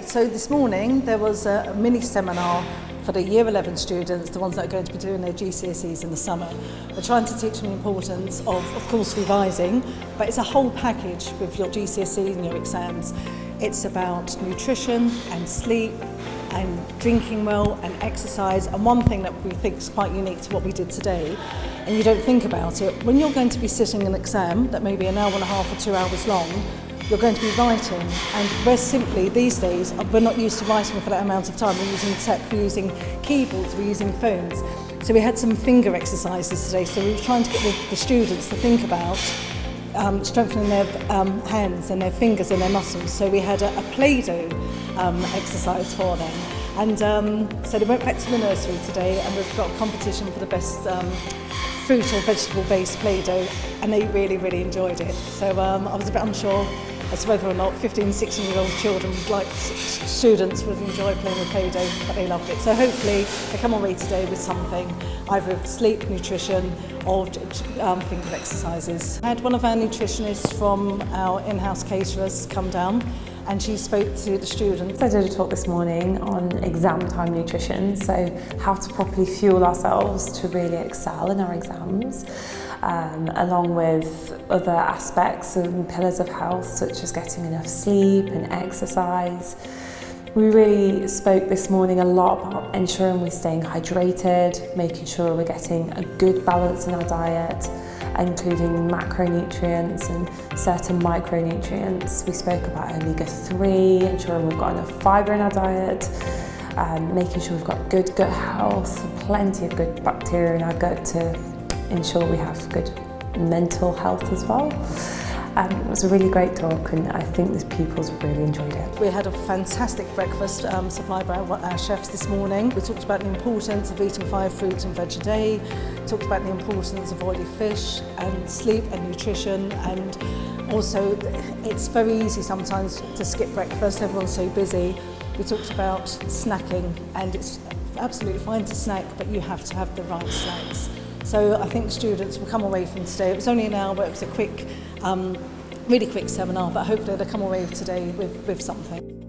So this morning there was a mini seminar for the Year 11 students, the ones that are going to be doing their GCSEs in the summer. We're trying to teach them the importance of course, revising, but it's a whole package with your GCSE and your exams. It's about nutrition and sleep and drinking well and exercise. And one thing that we think is quite unique to what we did today, and you don't think about it, when you're going to be sitting an exam that may be an hour and a half or 2 hours long, you're going to be writing, and we're simply, these days, we're not used to writing for that amount of time. We're using tech, we're using keyboards, we're using phones. So we had some finger exercises today, so we were trying to get the students to think about strengthening their hands and their fingers and their muscles. So we had a Play-Doh exercise for them. And so they went back to the nursery today, and we've got a competition for the best fruit or vegetable-based Play-Doh, and they really, really enjoyed it. So I was a bit unsure as to whether or not 15, 16-year-old children, like students, would enjoy playing with Play-Doh, but they loved it. So hopefully they come away today with something, either sleep, nutrition, or finger exercises. I had one of our nutritionists from our in-house caterers come down, and she spoke to the students. I did a talk this morning on exam time nutrition, so how to properly fuel ourselves to really excel in our exams, along with other aspects and pillars of health such as getting enough sleep and exercise. We really spoke this morning a lot about ensuring we're staying hydrated, making sure we're getting a good balance in our diet, including macronutrients and certain micronutrients. We spoke about omega-3, ensuring we've got enough fibre in our diet, making sure we've got good gut health, plenty of good bacteria in our gut to ensure we have good mental health as well. It was a really great talk, and I think the pupils really enjoyed it. We had a fantastic breakfast supplied by our chefs this morning. We talked about the importance of eating 5 fruits and veg a day, talked about the importance of oily fish and sleep and nutrition, and also it's very easy sometimes to skip breakfast, everyone's so busy. We talked about snacking, and it's absolutely fine to snack, but you have to have the right snacks. So I think the students will come away from today. It was only an hour, but it was a quick, really quick seminar, but hopefully they'll come away today with something.